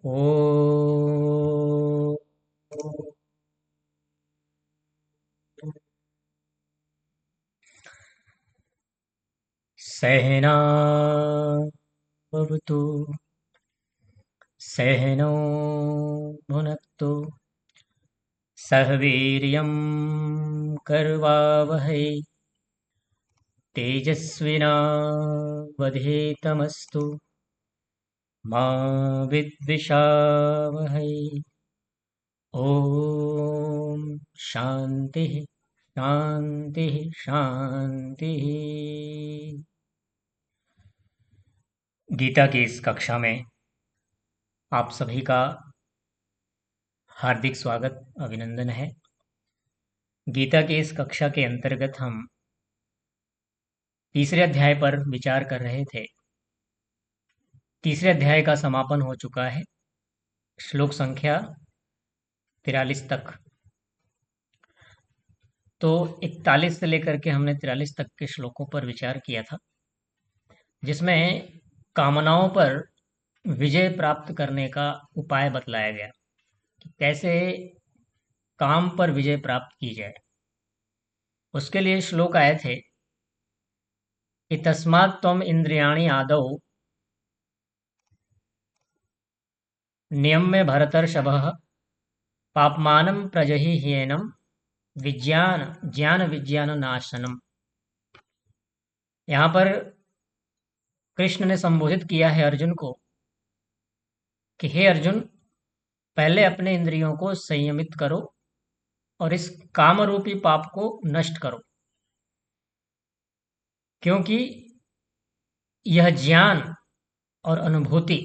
ओ सहनावतु सहनौ भुनक्तु सह वीर्यं करवावहै तेजस्विनावधीतमस्तु मा विद्विषावहै। ओम शांति शांति शांति। गीता की इस कक्षा में आप सभी का हार्दिक स्वागत अभिनंदन है। गीता की इस कक्षा के अंतर्गत हम तीसरे अध्याय पर विचार कर रहे थे। तीसरे अध्याय का समापन हो चुका है, श्लोक संख्या 43 तक। तो 41 से लेकर के हमने 43 तक के श्लोकों पर विचार किया था, जिसमें कामनाओं पर विजय प्राप्त करने का उपाय बतलाया गया कि कैसे काम पर विजय प्राप्त की जाए। उसके लिए श्लोक आए थे कि तस्मात् त्वम इंद्रियाणि आदौ नियम्य भरतर्षभः पाप्मानं प्रजहि विज्ञान ज्ञान विज्ञान नाशनम। यहाँ पर कृष्ण ने संबोधित किया है अर्जुन को कि हे अर्जुन, पहले अपने इंद्रियों को संयमित करो और इस काम रूपी पाप को नष्ट करो, क्योंकि यह ज्ञान और अनुभूति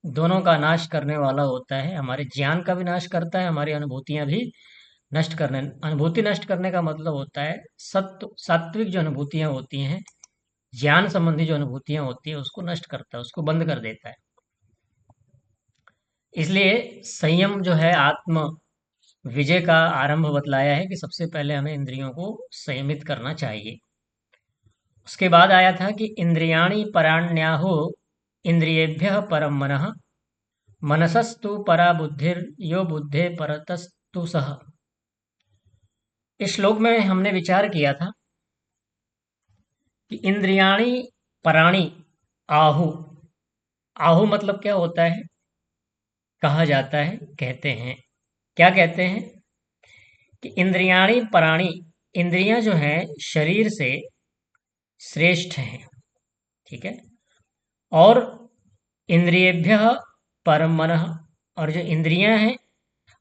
दोनों का नाश करने वाला होता है। हमारे ज्ञान का भी नाश करता है, हमारी अनुभूतियां भी नष्ट करने अनुभूति नष्ट करने का मतलब होता है सत्व सात्विक जो अनुभूतियां होती हैं, ज्ञान संबंधी जो अनुभूतियां होती हैं, उसको नष्ट करता है, उसको बंद कर देता है। इसलिए संयम जो है आत्म विजय का आरंभ बतलाया है कि सबसे पहले हमें इंद्रियों को संयमित करना चाहिए। उसके बाद आया था कि इंद्रियाणि पराण्याहु इंद्रियेभ्यः परम मनः मनसस्तु परा बुद्धिर यो बुद्धे परतस्तु सह। इस श्लोक में हमने विचार किया था कि इंद्रियाणि पराणी आहु। आहु मतलब क्या होता है? कहा जाता है, कहते हैं। क्या कहते हैं? कि इंद्रियाणि पराणी, इंद्रियां जो हैं शरीर से श्रेष्ठ हैं, ठीक है। और इंद्रियेभ्य परम मनः, और जो इंद्रियां हैं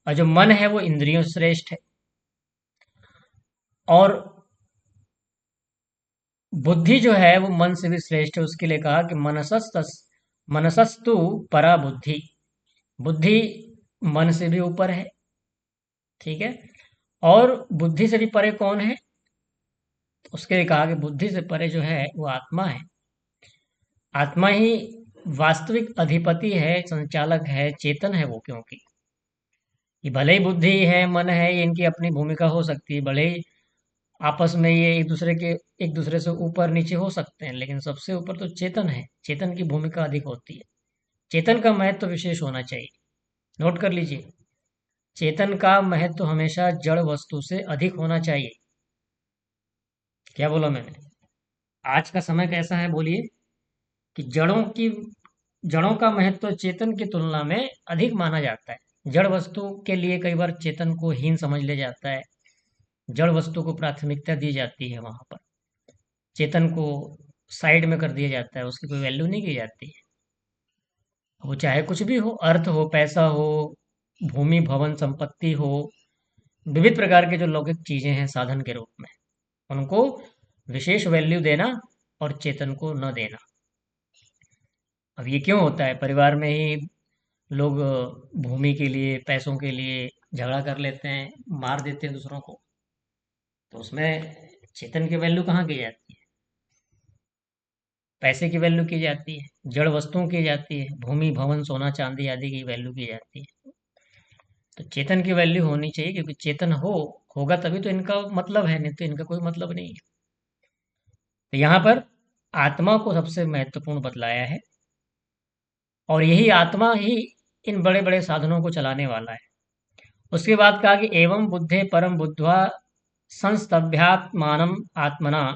और जो मन है वो इंद्रियों से श्रेष्ठ है। और बुद्धि जो है वो मन से भी श्रेष्ठ है। उसके लिए कहा कि मनसस्तु परा बुद्धि, बुद्धि मन से भी ऊपर है, ठीक है। और बुद्धि से भी परे कौन है? तो उसके लिए कहा कि बुद्धि से परे जो है वो आत्मा है। आत्मा ही वास्तविक अधिपति है, संचालक है, चेतन है वो। क्योंकि ये भले ही बुद्धि है, मन है, ये इनकी अपनी भूमिका हो सकती है, भले ही आपस में ये एक दूसरे से ऊपर नीचे हो सकते हैं, लेकिन सबसे ऊपर तो चेतन है। चेतन की भूमिका अधिक होती है। चेतन का महत्व तो विशेष होना चाहिए। नोट कर लीजिए, चेतन का महत्व तो हमेशा जड़ वस्तु से अधिक होना चाहिए। क्या बोला मैंने? आज का समय कैसा है बोलिए? कि जड़ों का महत्व तो चेतन की तुलना में अधिक माना जाता है। जड़ वस्तु के लिए कई बार चेतन को हीन समझ लिया जाता है, जड़ वस्तु को प्राथमिकता दी जाती है, वहां पर चेतन को साइड में कर दिया जाता है, उसकी कोई वैल्यू नहीं की जाती है। वो चाहे कुछ भी हो, अर्थ हो, पैसा हो, भूमि भवन संपत्ति हो, विविध प्रकार के जो लौकिक चीजें हैं साधन के रूप में, उनको विशेष वैल्यू देना और चेतन को न देना। अब ये क्यों होता है? परिवार में ही लोग भूमि के लिए, पैसों के लिए झगड़ा कर लेते हैं, मार देते हैं दूसरों को। तो उसमें चेतन की वैल्यू कहाँ की जाती है? पैसे की वैल्यू की जाती है, जड़ वस्तुओं की जाती है, भूमि भवन सोना चांदी आदि की वैल्यू की जाती है। तो चेतन की वैल्यू होनी चाहिए, क्योंकि चेतन होगा तभी तो इनका मतलब है, नहीं तो इनका कोई मतलब नहीं है। तो यहाँ पर आत्मा को सबसे महत्वपूर्ण बतलाया है, और यही आत्मा ही इन बड़े बड़े साधनों को चलाने वाला है। उसके बाद कहा कि एवं बुद्धे परम बुद्ध्वा संस्तभ्यात्मानम आत्मना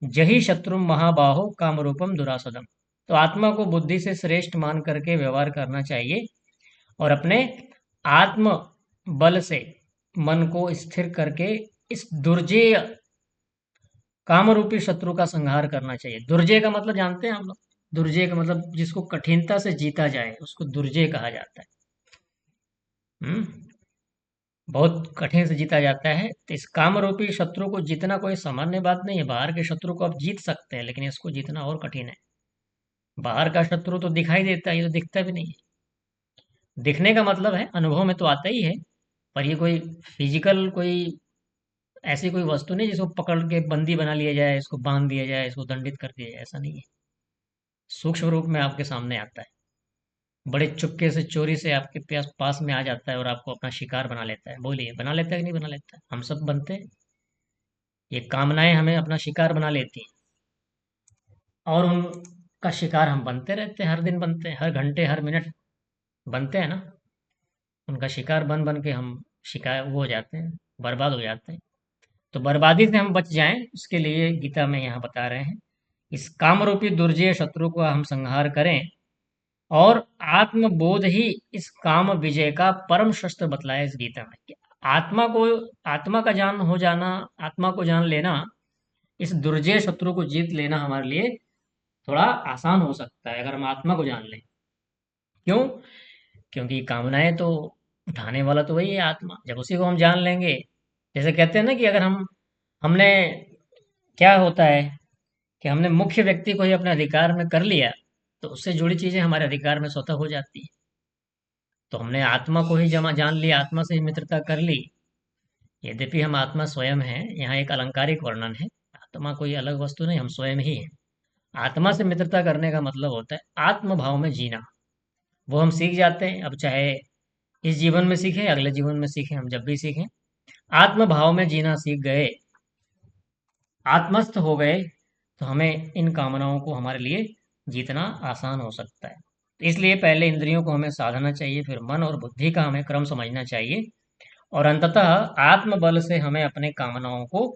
जही शत्रु महाबाहो कामरूपम दुरासदम। तो आत्मा को बुद्धि से श्रेष्ठ मान करके व्यवहार करना चाहिए और अपने आत्म बल से मन को स्थिर करके इस दुर्जेय कामरूपी शत्रु का संहार करना चाहिए। दुर्जय का मतलब जानते हैं हम लोग? दुर्जय का मतलब जिसको कठिनता से जीता जाए उसको दुर्जय कहा जाता है। हम्म बहुत कठिन से जीता जाता है। तो इस कामरूपी शत्रु को जीतना कोई सामान्य बात नहीं है। बाहर के शत्रु को आप जीत सकते हैं, लेकिन इसको जीतना और कठिन है। बाहर का शत्रु तो दिखाई देता है, ये तो दिखता भी नहीं है। दिखने का मतलब है अनुभव में तो आता ही है, पर ये कोई फिजिकल कोई ऐसी कोई वस्तु नहीं जिसको पकड़ के बंदी बना लिया जाए, इसको बांध दिया जाए, इसको दंडित कर दिया जाए, ऐसा नहीं है। सूक्ष्म रूप में आपके सामने आता है। बड़े चुपके से चोरी से आपके पास पास में आ जाता है और आपको अपना शिकार बना लेता है। बोलिए, बना लेता है कि नहीं बना लेता है? हम सब बनते हैं। ये कामनाएं हमें अपना शिकार बना लेती हैं और उनका शिकार हम बनते रहते हैं। हर दिन बनते हैं, हर घंटे हर मिनट बनते हैं ना। उनका शिकार बन बन के हम शिकार वो हो जाते हैं, बर्बाद हो जाते हैं। तो बर्बादी से हम बच जाएं, उसके लिए गीता में यहाँ बता रहे हैं, इस कामरूपी दुर्जय शत्रु को हम संहार करें और आत्मबोध ही इस काम विजय का परम शस्त्र बतलाया इस गीता में कि आत्मा को, आत्मा का जान हो जाना, आत्मा को जान लेना, इस दुर्जय शत्रु को जीत लेना हमारे लिए थोड़ा आसान हो सकता है अगर हम आत्मा को जान लें। क्यों? क्योंकि कामनाएं तो उठाने वाला तो वही है आत्मा। जब उसी को हम जान लेंगे, जैसे कहते हैं ना कि अगर हमने क्या होता है कि हमने मुख्य व्यक्ति को ही अपने अधिकार में कर लिया, तो उससे जुड़ी चीजें हमारे अधिकार में स्वतः हो जाती है। तो हमने आत्मा को ही जमा जान लिया, आत्मा से ही मित्रता कर ली। यद्यपि हम आत्मा स्वयं हैं, यहाँ एक अलंकारिक वर्णन है। आत्मा कोई अलग वस्तु नहीं, हम स्वयं ही हैं। आत्मा से मित्रता करने का मतलब होता है आत्म भाव में जीना। वो हम सीख जाते हैं, अब चाहे इस जीवन में सीखें, अगले जीवन में सीखें, हम जब भी सीखें आत्म भाव में जीना सीख गए, आत्मस्थ हो गए, तो हमें इन कामनाओं को हमारे लिए जीतना आसान हो सकता है। तो इसलिए पहले इंद्रियों को हमें साधना चाहिए, फिर मन और बुद्धि का हमें क्रम समझना चाहिए और अंततः आत्मबल से हमें अपने कामनाओं को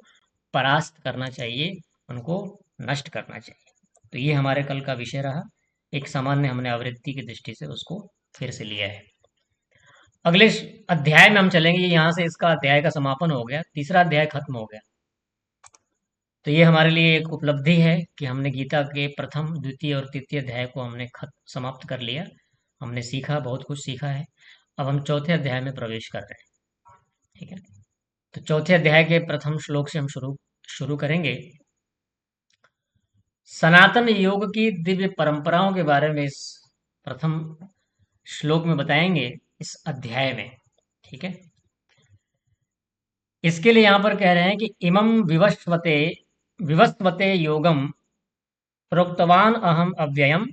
परास्त करना चाहिए, उनको नष्ट करना चाहिए। तो ये हमारे कल का विषय रहा। एक सामान्य हमने आवृत्ति की दृष्टि से उसको फिर से लिया है। अगले अध्याय में हम चलेंगे। यहाँ से इसका अध्याय का समापन हो गया, तीसरा अध्याय खत्म हो गया। तो ये हमारे लिए एक उपलब्धि है कि हमने गीता के प्रथम, द्वितीय और तृतीय अध्याय को हमने समाप्त कर लिया। हमने सीखा, बहुत कुछ सीखा है। अब हम चौथे अध्याय में प्रवेश कर रहे हैं। ठीक है, तो चौथे अध्याय के प्रथम श्लोक से हम शुरू शुरू करेंगे। सनातन योग की दिव्य परंपराओं के बारे में इस प्रथम श्लोक में बताएंगे, इस अध्याय में। ठीक है, इसके लिए यहाँ पर कह रहे हैं कि इमं विवस्वते विवस्वते योगम प्रोक्तवान अहम अव्ययम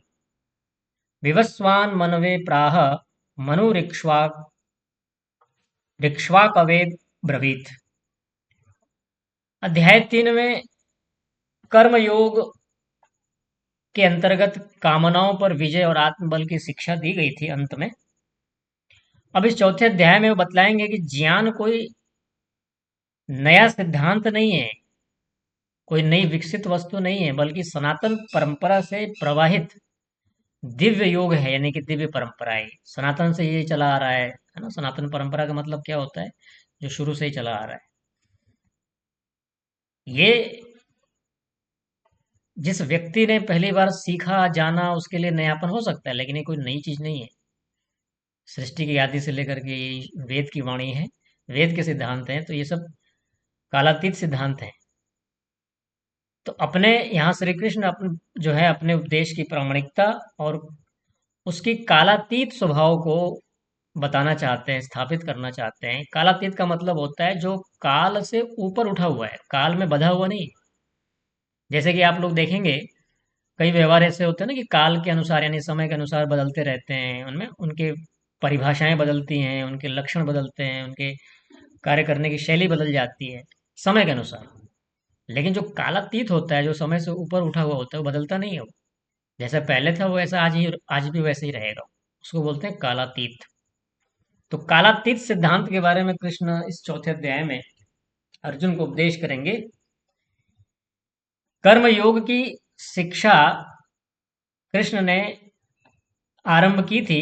विवस्वान मनवे प्राह मनुरिक्ष्वाकवे ब्रवीत। अध्याय 3 में कर्मयोग के अंतर्गत कामनाओं पर विजय और आत्मबल की शिक्षा दी गई थी अंत में। अब इस चौथे अध्याय में वो बतलाएंगे कि ज्ञान कोई नया सिद्धांत नहीं है, कोई नई विकसित वस्तु नहीं है, बल्कि सनातन परंपरा से प्रवाहित दिव्य योग है। यानी कि दिव्य परंपरा है, सनातन से ये चला आ रहा है ना। सनातन परंपरा का मतलब क्या होता है? जो शुरू से ही चला आ रहा है। ये जिस व्यक्ति ने पहली बार सीखा जाना उसके लिए नयापन हो सकता है, लेकिन ये कोई नई चीज नहीं है। सृष्टि की आदि से लेकर के ये वेद की वाणी है, वेद के सिद्धांत हैं, तो ये सब कालातीत सिद्धांत हैं। तो अपने यहाँ श्री कृष्ण अपने जो है अपने उपदेश की प्रामाणिकता और उसकी कालातीत स्वभाव को बताना चाहते हैं, स्थापित करना चाहते हैं। कालातीत का मतलब होता है जो काल से ऊपर उठा हुआ है, काल में बंधा हुआ नहीं। जैसे कि आप लोग देखेंगे कई व्यवहार ऐसे होते हैं ना कि काल के अनुसार यानी समय के अनुसार बदलते रहते हैं, उनमें उनके परिभाषाएं बदलती हैं, उनके लक्षण बदलते हैं, उनके कार्य करने की शैली बदल जाती है समय के अनुसार। लेकिन जो कालातीत होता है, जो समय से ऊपर उठा हुआ होता है, वो बदलता नहीं है। वो जैसा पहले था वो ऐसा आज भी वैसे ही रहेगा। उसको बोलते हैं कालातीत। तो कालातीत सिद्धांत के बारे में कृष्ण इस चौथे अध्याय में अर्जुन को उपदेश करेंगे। कर्म योग की शिक्षा कृष्ण ने आरंभ की थी,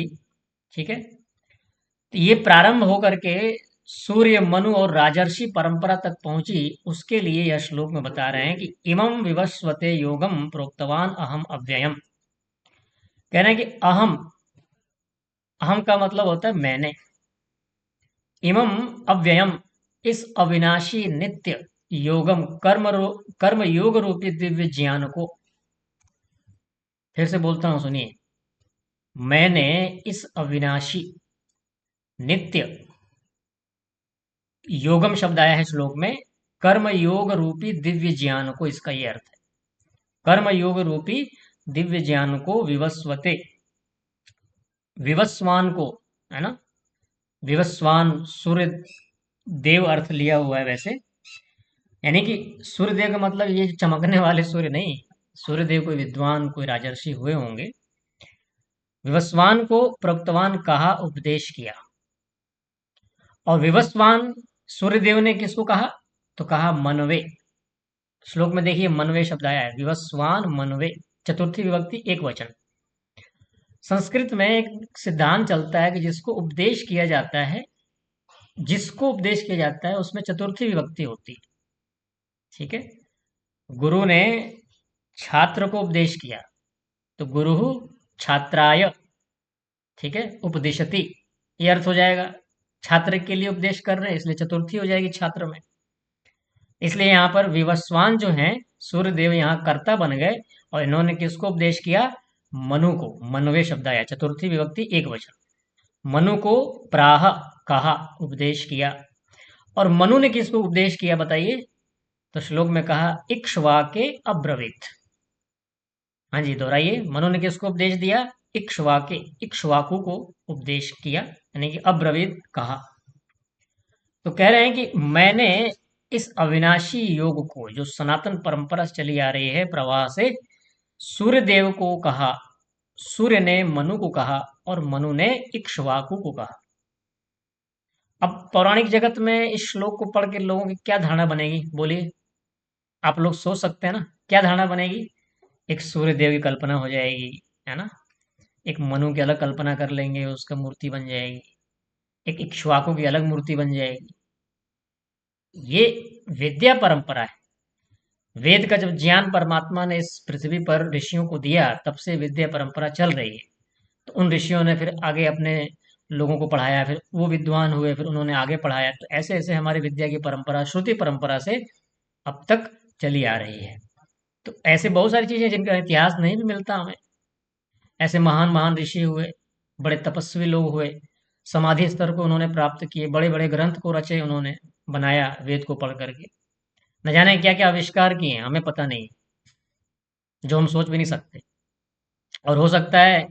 ठीक है। तो ये प्रारंभ होकर के सूर्य, मनु और राजर्षि परंपरा तक पहुंची। उसके लिए यह श्लोक में बता रहे हैं कि इमं विवस्वते योगम प्रोक्तवान अहम अव्ययम। कह रहे हैं कि अहम, अहम का मतलब होता है मैंने, इमं अव्ययम, इस अविनाशी नित्य योगम कर्म योग रूपी दिव्य ज्ञान को, फिर से बोलता हूं सुनिए, मैंने इस अविनाशी नित्य, योगम शब्द आया है श्लोक में, कर्म योग रूपी दिव्य ज्ञान को, इसका ये अर्थ है। कर्म योग रूपी दिव्य ज्ञान को विवस्वते, विवस्वान को, है ना, विवस्वान सूर्य देव अर्थ लिया हुआ है वैसे, यानी कि सूर्य देव का मतलब ये चमकने वाले सूर्य नहीं, सूर्य देव कोई विद्वान, कोई राजर्षि हुए होंगे। विवस्वान को प्रोक्तवान कहा, उपदेश किया। और विवस्वान सूर्यदेव ने किसको कहा? तो कहा मनवे। श्लोक में देखिए मनवे शब्द आया है, विवस्वान मनवे, चतुर्थी विभक्ति एक वचन। संस्कृत में एक सिद्धांत चलता है कि जिसको उपदेश किया जाता है, जिसको उपदेश किया जाता है उसमें चतुर्थी विभक्ति होती है, ठीक है। गुरु ने छात्र को उपदेश किया तो गुरु छात्राय, ठीक है, उपदिशति, ये अर्थ हो जाएगा। छात्र के लिए उपदेश कर रहे हैं इसलिए चतुर्थी हो जाएगी छात्र में। इसलिए यहाँ पर विवस्वान जो हैं सूर्यदेव यहाँ कर्ता बन गए, और इन्होंने किसको उपदेश किया? मनु को। मनवे शब्द आया, चतुर्थी विभक्ति एक वचन। मनु को प्राह कहा, उपदेश किया। और मनु ने किसको उपदेश किया बताइए? तो श्लोक में कहा इक्ष्वाके अब्रवीत। हाँ जी, दोहराइए, मनु ने किसको उपदेश दिया? इक्ष्वाके, इक्ष्वाकु को उपदेश किया, यानी कि अब्रवीत कहा। तो कह रहे हैं कि मैंने इस अविनाशी योग को, जो सनातन परंपरा से चली आ रही है प्रवाह से, सूर्य देव को कहा, सूर्य ने मनु को कहा, और मनु ने इक्ष्वाकु को कहा। अब पौराणिक जगत में इस श्लोक को पढ़ के लोगों की क्या धारणा बनेगी? बोलिए, आप लोग सोच सकते हैं ना, क्या धारणा बनेगी? एक सूर्य देव की कल्पना हो जाएगी, है ना, एक मनु की अलग कल्पना कर लेंगे, उसका मूर्ति बन जाएगी, एक इक्ष्वाकु की अलग मूर्ति बन जाएगी। ये विद्या परंपरा है। वेद का जब ज्ञान परमात्मा ने इस पृथ्वी पर ऋषियों को दिया, तब से विद्या परंपरा चल रही है। तो उन ऋषियों ने फिर आगे अपने लोगों को पढ़ाया, फिर वो विद्वान हुए, फिर उन्होंने आगे पढ़ाया। तो ऐसे ऐसे हमारी विद्या की परंपरा, श्रुति परंपरा से अब तक चली आ रही है। तो ऐसे बहुत सारी चीजें जिनका इतिहास नहीं भी मिलता हमें। ऐसे महान महान ऋषि हुए, बड़े तपस्वी लोग हुए, समाधि स्तर को उन्होंने प्राप्त किए, बड़े बड़े ग्रंथ को रचे उन्होंने, बनाया वेद को पढ़ करके, न जाने क्या क्या आविष्कार किए हैं, हमें पता नहीं, जो हम सोच भी नहीं सकते। और हो सकता है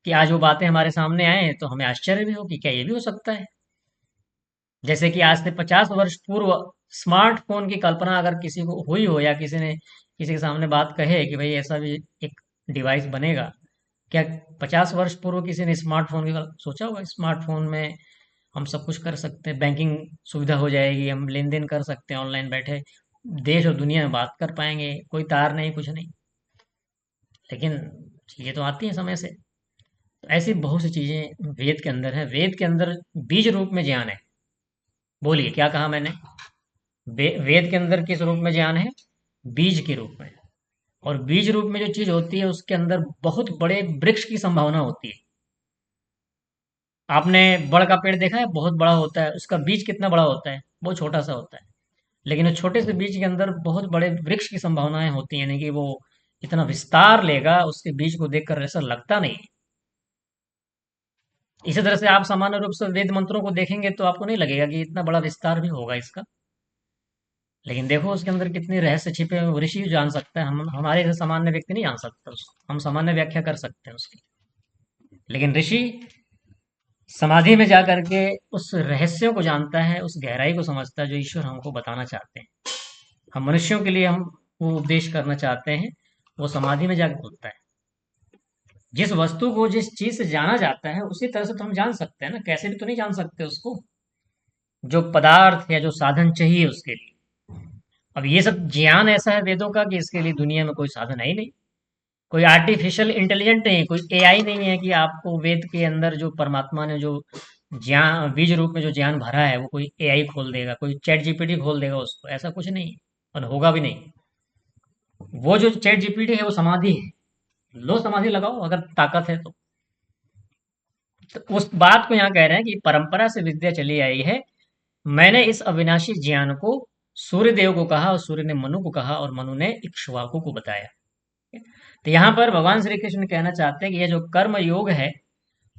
कि आज वो बातें हमारे सामने आए तो हमें आश्चर्य भी हो कि क्या ये भी हो सकता है। जैसे कि आज से 50 वर्ष पूर्व स्मार्टफोन की कल्पना अगर किसी को हुई हो, या किसी ने किसी के सामने बात कहे कि भाई ऐसा भी एक डिवाइस बनेगा, क्या 50 वर्ष पूर्व किसी ने स्मार्टफोन की सोचा होगा? स्मार्टफोन में हम सब कुछ कर सकते हैं, बैंकिंग सुविधा हो जाएगी, हम लेन देन कर सकते हैं ऑनलाइन बैठे, देश और दुनिया में बात कर पाएंगे, कोई तार नहीं, कुछ नहीं। लेकिन चीजें तो आती हैं समय से। तो ऐसी बहुत सी चीजें वेद के अंदर है। वेद के अंदर बीज रूप में ज्ञान है। बोलिए, क्या कहा मैंने? वेद के अंदर किस रूप में ज्ञान है? बीज के रूप में। और बीज रूप में जो चीज होती है उसके अंदर बहुत बड़े वृक्ष की संभावना होती है। आपने बड़ का पेड़ देखा है? बहुत बड़ा होता है, उसका बीज कितना बड़ा होता है? बहुत छोटा सा होता है। लेकिन उस छोटे से बीज के अंदर बहुत बड़े वृक्ष की संभावनाएं होती हैं, यानी कि वो इतना विस्तार लेगा, उसके बीज को देखकर ऐसा लगता नहीं है। इसी तरह से आप सामान्य रूप से वेद मंत्रों को देखेंगे तो आपको नहीं लगेगा कि इतना बड़ा विस्तार भी होगा इसका। लेकिन देखो उसके अंदर कितने रहस्य छिपे हुए, ऋषि जान सकता है, हम हमारे जैसे सामान्य व्यक्ति नहीं जान सकता उसको। हम सामान्य व्याख्या कर सकते हैं उसकी, लेकिन ऋषि समाधि में जा करके उस रहस्यों को जानता है, उस गहराई को समझता है जो ईश्वर हमको बताना चाहते हैं। हम मनुष्यों के लिए हम वो उपदेश करना चाहते हैं, वो समाधि में जाकर खुलता है। जिस वस्तु को जिस चीज से जाना जाता है उसी तरह से तो हम जान सकते हैं ना, कैसे भी तो नहीं जान सकते उसको, जो पदार्थ या जो साधन चाहिए उसके लिए। अब ये सब ज्ञान ऐसा है वेदों का कि इसके लिए दुनिया में कोई साधन है ही नहीं, कोई आर्टिफिशियल इंटेलिजेंट नहीं है, कोई एआई नहीं है कि आपको वेद के अंदर जो परमात्मा ने जो ज्ञान बीज रूप में जो ज्ञान भरा है वो कोई एआई खोल देगा, कोई चैट जीपीटी खोल देगा उसको, ऐसा कुछ नहीं है और होगा भी नहीं। वो जो चैट जीपीटी है वो समाधि है, लो समाधि लगाओ अगर ताकत है तो उस बात को यहाँ कह रहे हैं कि परंपरा से विद्या चली आई है। मैंने इस अविनाशी ज्ञान को सूर्य देव को कहा और सूर्य ने मनु को कहा और मनु ने इक्ष्वाकु को बताया। तो यहाँ पर भगवान श्री कृष्ण कहना चाहते हैं कि यह जो कर्म योग है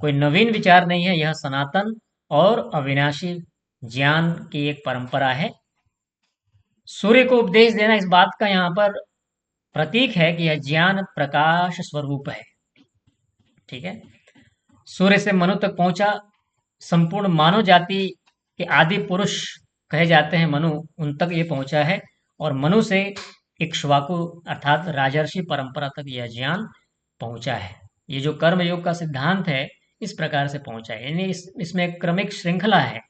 कोई नवीन विचार नहीं है, यह सनातन और अविनाशी ज्ञान की एक परंपरा है। सूर्य को उपदेश देना इस बात का यहाँ पर प्रतीक है कि यह ज्ञान प्रकाश स्वरूप है। ठीक है, सूर्य से मनु तक पहुंचा, संपूर्ण मानव जाति के आदि पुरुष कहे जाते हैं मनु, उन तक ये पहुंचा है और मनु से इक्ष्वाकु अर्थात राजर्षि परंपरा तक यह ज्ञान पहुंचा है। ये जो कर्म योग का सिद्धांत है इस प्रकार से पहुंचा है, यानी इसमें एक क्रमिक श्रृंखला है।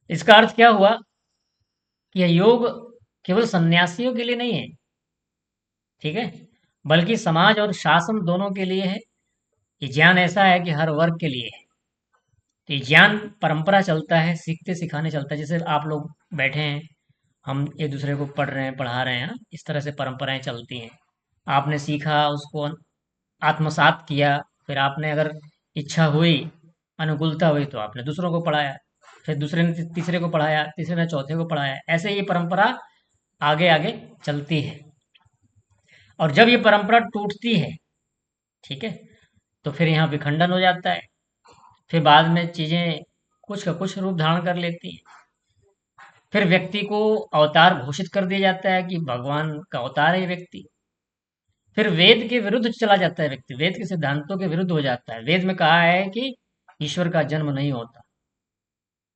इसका अर्थ क्या हुआ कि यह योग केवल सन्यासियों के लिए नहीं है, ठीक है, बल्कि समाज और शासन दोनों के लिए है। ये ज्ञान ऐसा है कि हर वर्ग के लिए है। तो ये ज्ञान परंपरा चलता है, सीखते सिखाने चलता है। जैसे आप लोग बैठे हैं, हम एक दूसरे को पढ़ रहे हैं, पढ़ा रहे हैं ना, इस तरह से परंपराएं चलती हैं। आपने सीखा, उसको आत्मसात किया, फिर आपने अगर इच्छा हुई, अनुकूलता हुई तो आपने दूसरों को पढ़ाया, फिर दूसरे ने तीसरे को पढ़ाया, तीसरे ने चौथे को पढ़ाया, ऐसे ये परंपरा आगे आगे चलती है। और जब ये परंपरा टूटती है, ठीक है, तो फिर यहाँ विखंडन हो जाता है। फिर बाद में चीजें कुछ का कुछ रूप धारण कर लेती हैं। फिर व्यक्ति को अवतार घोषित कर दिया जाता है कि भगवान का अवतार है ये व्यक्ति। फिर वेद के विरुद्ध चला जाता है व्यक्ति, वेद के सिद्धांतों के विरुद्ध हो जाता है। वेद में कहा है कि ईश्वर का जन्म नहीं होता,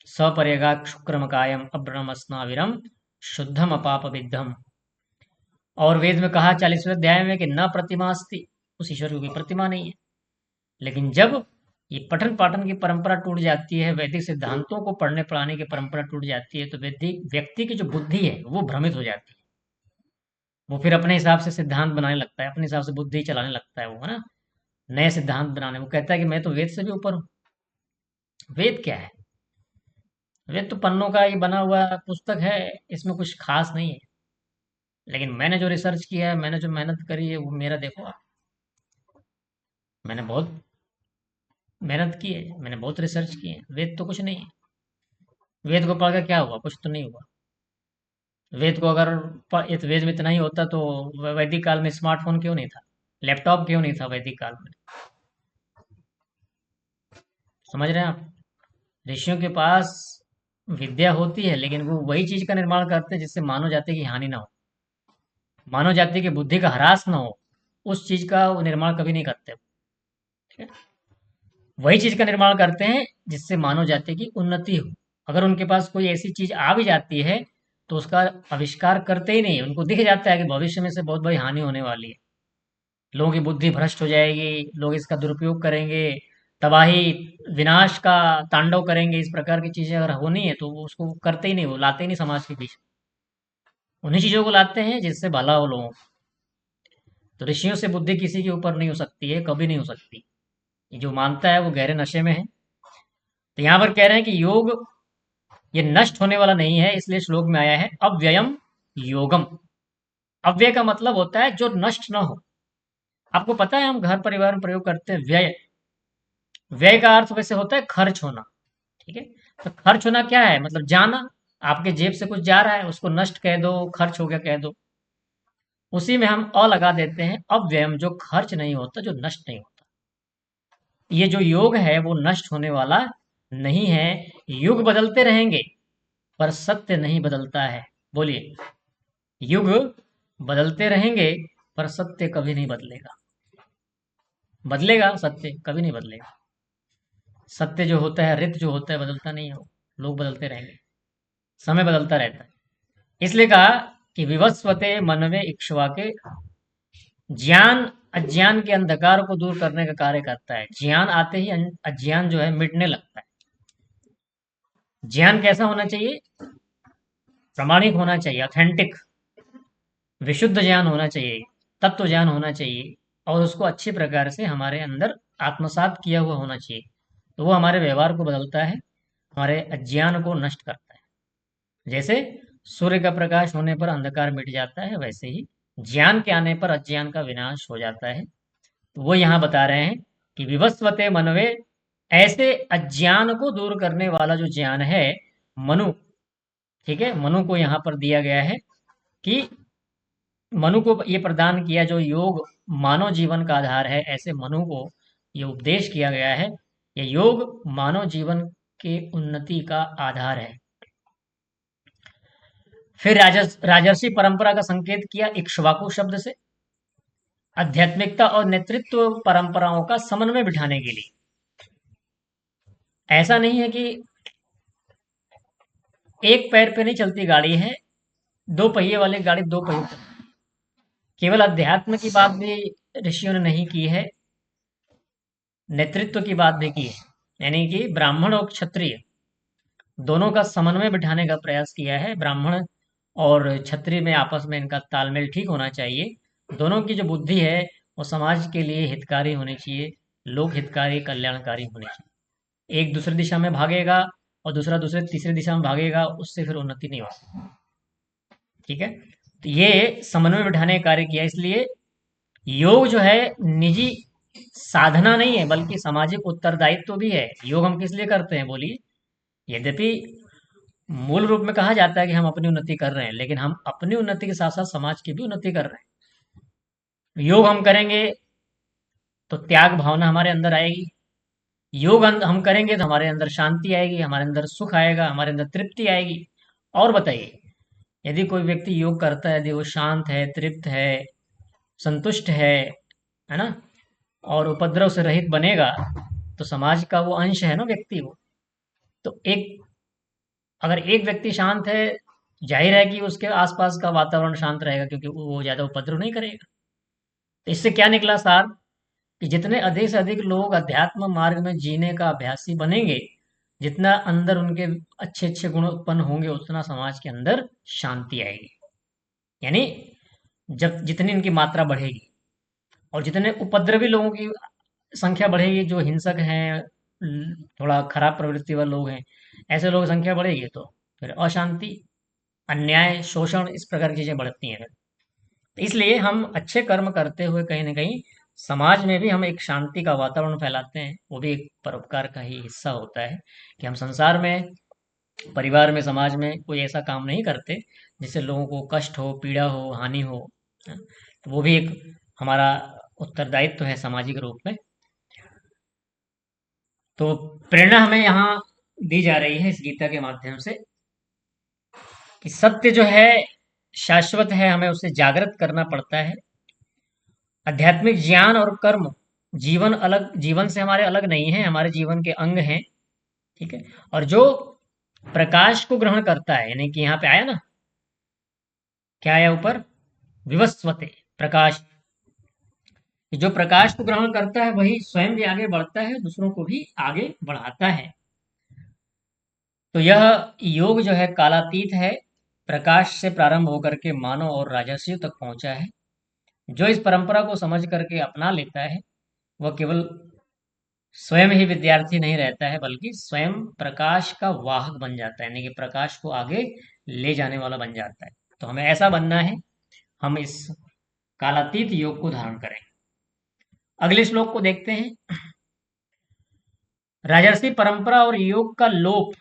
सपर्यगा शुक्रम कायम अब्रम स्नाविरम शुद्धम अपाप विद्धम। और वेद में कहा 40वें अध्याय में कि न प्रतिमा अस्ति, उस ईश्वर की कोई प्रतिमा नहीं है। लेकिन जब ये पठन पाठन की परंपरा टूट जाती है, वैदिक सिद्धांतों को पढ़ने पढ़ाने की परंपरा टूट जाती है, तो वैदिक व्यक्ति की जो बुद्धि है वो भ्रमित हो जाती है। वो फिर अपने हिसाब से सिद्धांत बनाने लगता है, अपने हिसाब से बुद्धि चलाने लगता है वो, है ना, नए सिद्धांत बनाने। वो कहता है कि मैं तो वेद से भी ऊपर हूँ। वेद क्या है? वेद तो पन्नों का ये बना हुआ पुस्तक है, इसमें कुछ खास नहीं है। लेकिन मैंने जो रिसर्च किया है, मैंने जो मेहनत करी है, वो मेरा देखो आप, मैंने बहुत मेहनत की है, मैंने बहुत रिसर्च की है। वेद तो कुछ नहीं है। वेद को पढ़ कर क्या हुआ? कुछ तो नहीं हुआ। वेद को अगर वेद में इतना ही होता तो वैदिक काल में स्मार्टफोन क्यों नहीं था, लैपटॉप क्यों नहीं था वैदिक काल में? समझ रहे हैं आप? ऋषियों के पास विद्या होती है, लेकिन वो वही चीज का निर्माण करते हैं जिससे मानव जाति की हानि ना हो, मानव जाति की बुद्धि का ह्रास ना हो। उस चीज का वो निर्माण कभी नहीं करते। ठीक है, वही चीज का निर्माण करते हैं जिससे मानव जाति की उन्नति हो। अगर उनके पास कोई ऐसी चीज आ भी जाती है तो उसका आविष्कार करते ही नहीं है। उनको दिख जाता है कि भविष्य में से बहुत बड़ी हानि होने वाली है, लोगों की बुद्धि भ्रष्ट हो जाएगी, लोग इसका दुरुपयोग करेंगे, तबाही विनाश का तांडव करेंगे, इस प्रकार की चीजें अगर होनी है तो वो उसको करते ही नहीं, वो लाते ही नहीं समाज के बीच। उन्हीं चीजों को लाते हैं जिससे भला हो लोगों को। तो ऋषियों से बुद्धि किसी के ऊपर नहीं हो सकती है, कभी नहीं हो सकती। ये जो मानता है वो गहरे नशे में है। तो यहाँ पर कह रहे हैं कि योग ये नष्ट होने वाला नहीं है, इसलिए श्लोक में आया है अव्ययम योगम। अव्यय का मतलब होता है जो नष्ट ना हो। आपको पता है हम घर परिवार में प्रयोग करते हैं व्यय। व्यय का अर्थ वैसे होता है खर्च होना। ठीक है, तो खर्च होना क्या है? मतलब जाना, आपके जेब से कुछ जा रहा है उसको नष्ट कह दो, खर्च हो गया कह दो। उसी में हम अ लगा देते हैं, अव्ययम जो खर्च नहीं होता, जो नष्ट नहीं होता। ये जो योग है वो नष्ट होने वाला नहीं है। युग बदलते रहेंगे पर सत्य नहीं बदलता है। बोलिए, युग बदलते रहेंगे पर सत्य कभी नहीं बदलेगा। बदलेगा सत्य, कभी नहीं बदलेगा। सत्य जो होता है, रित जो होता है, बदलता नहीं है वो। लोग बदलते रहेंगे, समय बदलता रहता है। इसलिए कहा कि विवस्वते मनवे इक्ष्वा के ज्ञान अज्ञान के अंधकार को दूर करने का कार्य करता है। ज्ञान आते ही अज्ञान जो है मिटने लगता है। ज्ञान कैसा होना चाहिए? प्रामाणिक होना चाहिए, ऑथेंटिक, विशुद्ध ज्ञान होना चाहिए, तत्व ज्ञान होना चाहिए, और उसको अच्छी प्रकार से हमारे अंदर आत्मसात किया हुआ होना चाहिए। तो वो हमारे व्यवहार को बदलता है, हमारे अज्ञान को नष्ट करता है। जैसे सूर्य का प्रकाश होने पर अंधकार मिट जाता है, वैसे ही ज्ञान के आने पर अज्ञान का विनाश हो जाता है। तो वो यहाँ बता रहे हैं कि विवस्वते मनवे, ऐसे अज्ञान को दूर करने वाला जो ज्ञान है, मनु, ठीक है, मनु को यहाँ पर दिया गया है कि मनु को ये प्रदान किया जो योग मानव जीवन का आधार है, ऐसे मनु को ये उपदेश किया गया है। ये योग मानव जीवन के उन्नति का आधार है। फिर राजर्षि परंपरा का संकेत किया इक्ष्वाकु शब्द से, आध्यात्मिकता और नेतृत्व परंपराओं का समन्वय बिठाने के लिए। ऐसा नहीं है कि एक पैर पे नहीं चलती गाड़ी है, दो पहिए वाली गाड़ी दो पहिए पे। केवल अध्यात्म की बात भी ऋषियों ने नहीं की है, नेतृत्व की बात भी की है। यानी कि ब्राह्मण और क्षत्रिय दोनों का समन्वय बिठाने का प्रयास किया है। ब्राह्मण और क्षत्रिय में आपस में इनका तालमेल ठीक होना चाहिए। दोनों की जो बुद्धि है वो समाज के लिए हितकारी होनी चाहिए, लोक हितकारी, कल्याणकारी होनी चाहिए। एक दूसरी दिशा में भागेगा और दूसरा दूसरे तीसरी दिशा में भागेगा, उससे फिर उन्नति नहीं होती। ठीक है, तो ये समन्वय बिठाने का कार्य किया। इसलिए योग जो है निजी साधना नहीं है, बल्कि सामाजिक उत्तरदायित्व भी है। योग हम किस लिए करते हैं बोलिए? यद्यपि मूल रूप में कहा जाता है कि हम अपनी उन्नति कर रहे हैं, लेकिन हम अपनी उन्नति के साथ साथ समाज की भी उन्नति कर रहे हैं। योग हम करेंगे तो त्याग भावना हमारे अंदर आएगी। योग हम करेंगे तो हमारे अंदर शांति आएगी, हमारे अंदर सुख आएगा, हमारे अंदर तृप्ति आएगी। और बताइए, यदि कोई व्यक्ति योग करता है, यदि वो शांत है, तृप्त है, संतुष्ट है ना, और उपद्रव से रहित बनेगा, तो समाज का वो अंश है ना व्यक्ति वो। तो एक अगर एक व्यक्ति शांत है, जाहिर है कि उसके आसपास का वातावरण शांत रहेगा, क्योंकि वो ज्यादा उपद्रव नहीं करेगा। तो इससे क्या निकला सार, कि जितने अधिक से अधिक लोग अध्यात्म मार्ग में जीने का अभ्यासी बनेंगे, जितना अंदर उनके अच्छे अच्छे गुण उत्पन्न होंगे, उतना समाज के अंदर शांति आएगी। यानी जब जितनी इनकी मात्रा बढ़ेगी और जितने उपद्रवी लोगों की संख्या बढ़ेगी, जो हिंसक हैं, थोड़ा खराब प्रवृत्ति वाले लोग हैं, ऐसे लोगों की संख्या बढ़ेगी, तो फिर अशांति, अन्याय, शोषण, इस प्रकार की चीजें बढ़ती हैं। तो इसलिए हम अच्छे कर्म करते हुए कहीं ना कहीं समाज में भी हम एक शांति का वातावरण फैलाते हैं। वो भी एक परोपकार का ही हिस्सा होता है कि हम संसार में, परिवार में, समाज में कोई ऐसा काम नहीं करते जिससे लोगों को कष्ट हो, पीड़ा हो, हानि हो। तो वो भी एक हमारा उत्तरदायित्व है सामाजिक रूप में। तो प्रेरणा हमें यहाँ दी जा रही है इस गीता के माध्यम से कि सत्य जो है शाश्वत है, हमें उसे जागृत करना पड़ता है। आध्यात्मिक ज्ञान और कर्म जीवन से हमारे अलग नहीं है, हमारे जीवन के अंग हैं। ठीक है, और जो प्रकाश को ग्रहण करता है, यानी कि यहाँ पे आया ना, क्या आया ऊपर, विवस्वते, प्रकाश। जो प्रकाश को ग्रहण करता है वही स्वयं भी आगे बढ़ता है, दूसरों को भी आगे बढ़ाता है। तो यह योग जो है कालातीत है, प्रकाश से प्रारंभ होकर के मानव और राजर्षियों तक पहुंचा है। जो इस परंपरा को समझ करके अपना लेता है, वह केवल स्वयं ही विद्यार्थी नहीं रहता है, बल्कि स्वयं प्रकाश का वाहक बन जाता है, यानी कि प्रकाश को आगे ले जाने वाला बन जाता है। तो हमें ऐसा बनना है, हम इस कालातीत योग को धारण करें। अगले श्लोक को देखते हैं। राजर्षि परंपरा और योग का लोप,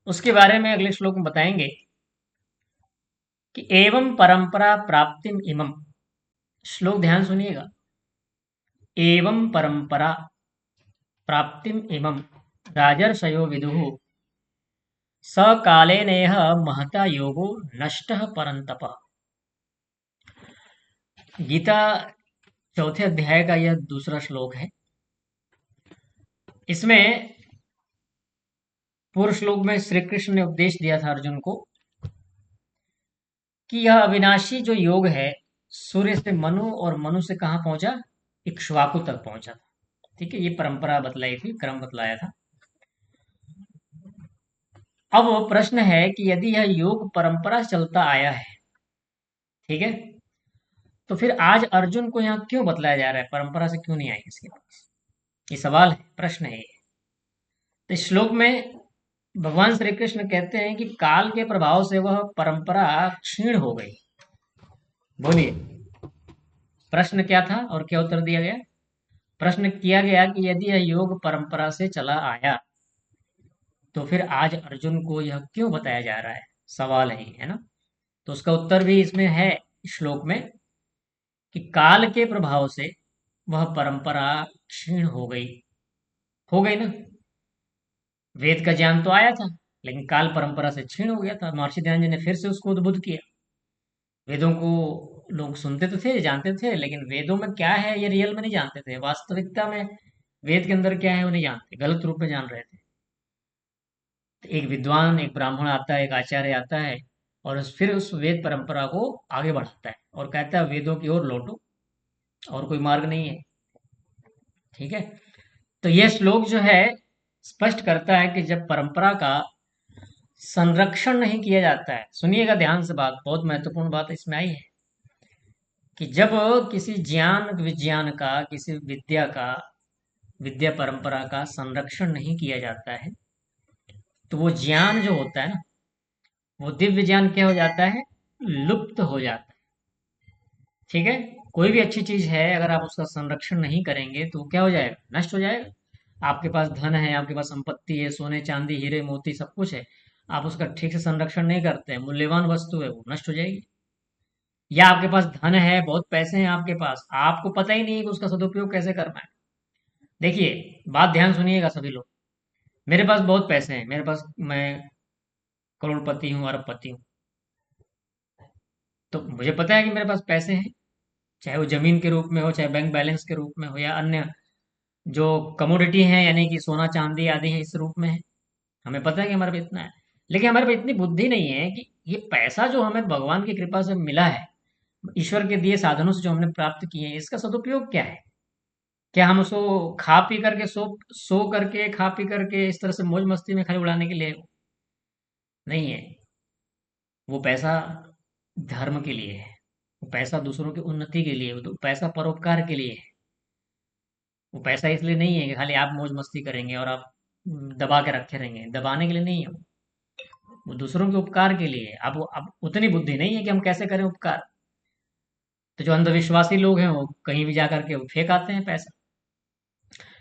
उसके बारे में अगले श्लोक में बताएंगे कि एवं परंपरा प्राप्तिम इमम। श्लोक ध्यान सुनिएगा। एवं परंपरा प्राप्तिम इमम राजर्षयो विदुः स कालेनेह महता योगो नष्टः परंतप। गीता चौथे अध्याय का यह दूसरा श्लोक है। इसमें पूर्व श्लोक में श्री कृष्ण ने उपदेश दिया था अर्जुन को कि यह अविनाशी जो योग है, सूर्य से मनु और मनु से कहाँ पहुंचा, इक्ष्वाकु तक पहुंचा था। ठीक है, ये परंपरा बतलाई थी, क्रम बतलाया था। अब वो प्रश्न है कि यदि यह योग परंपरा से चलता आया है, ठीक है, तो फिर आज अर्जुन को यहाँ क्यों बतलाया जा रहा है, परंपरा से क्यों नहीं आई इसके पास? ये सवाल है, प्रश्न है ये। तो इस श्लोक में भगवान श्री कृष्ण कहते हैं कि काल के प्रभाव से वह परंपरा क्षीण हो गई। बोलिए, प्रश्न क्या था और क्या उत्तर दिया गया? प्रश्न किया गया कि यदि यह योग परंपरा से चला आया, तो फिर आज अर्जुन को यह क्यों बताया जा रहा है? सवाल है ये, है ना? तो उसका उत्तर भी इसमें है श्लोक में कि काल के प्रभाव से वह परंपरा क्षीण हो गई ना। वेद का ज्ञान तो आया था, लेकिन काल परंपरा से क्षीण हो गया था। महर्षि दयानंद जी ने फिर से उसको उद्बुद्ध किया। वेदों को लोग सुनते तो थे, जानते थे, लेकिन वेदों में क्या है ये रियल में नहीं जानते थे। वास्तविकता में वेद के अंदर क्या है वो नहीं जानते, गलत रूप में जान रहे थे। तो एक विद्वान, एक ब्राह्मण आता है, एक आचार्य आता है और फिर उस वेद परंपरा को आगे बढ़ाता है और कहता है वेदों की ओर लौटो, और कोई मार्ग नहीं है। ठीक है, तो यह श्लोक जो है स्पष्ट करता है कि जब परंपरा का संरक्षण नहीं किया जाता है, सुनिएगा ध्यान से, बात बहुत महत्वपूर्ण बात इसमें आई है कि जब किसी ज्ञान विज्ञान का, किसी विद्या का, विद्या परंपरा का संरक्षण नहीं किया जाता है, तो वो ज्ञान जो होता है ना, वो दिव्य ज्ञान क्या हो जाता है, लुप्त हो जाता है। ठीक है, कोई भी अच्छी चीज है, अगर आप उसका संरक्षण नहीं करेंगे तो वो क्या हो जाएगा, नष्ट हो जाएगा। आपके पास धन है, आपके पास संपत्ति है, सोने चांदी हीरे मोती सब कुछ है, आप उसका ठीक से संरक्षण नहीं करते हैं, मूल्यवान वस्तु है, वो नष्ट हो जाएगी। या आपके पास धन है, बहुत पैसे हैं आपके पास, आपको पता ही नहीं है कि उसका सदुपयोग कैसे करना है। देखिए, बात ध्यान सुनिएगा सभी लोग। मेरे पास बहुत पैसे हैं, मेरे पास, मैं करोड़पति हूँ, अरबपति हूँ, तो मुझे पता है कि मेरे पास पैसे हैं, चाहे वो जमीन के रूप में हो, चाहे बैंक बैलेंस के रूप में हो, या अन्य जो कमोडिटी हैं यानी कि सोना चांदी आदि है, इस रूप में है। हमें पता है कि हमारे पास इतना है, लेकिन हमारे पास इतनी बुद्धि नहीं है कि ये पैसा जो हमें भगवान की कृपा से मिला है, ईश्वर के दिए साधनों से जो हमने प्राप्त किए हैं, इसका सदुपयोग क्या है? क्या हम उसको खा पी करके, सो करके, खा पी करके इस तरह से मौज मस्ती में खाली उड़ाने के लिए नहीं है। वो पैसा धर्म के लिए है, वो पैसा दूसरों की उन्नति के लिए है, वो पैसा परोपकार के लिए है। वो पैसा इसलिए नहीं है कि खाली आप मौज मस्ती करेंगे और आप दबा के रखे रहेंगे, दबाने के लिए नहीं है वो दूसरों के उपकार के लिए है। अब उतनी बुद्धि नहीं है कि हम कैसे करें उपकार। तो जो अंधविश्वासी लोग हैं वो कहीं भी जा करके वो फेंक आते हैं पैसा।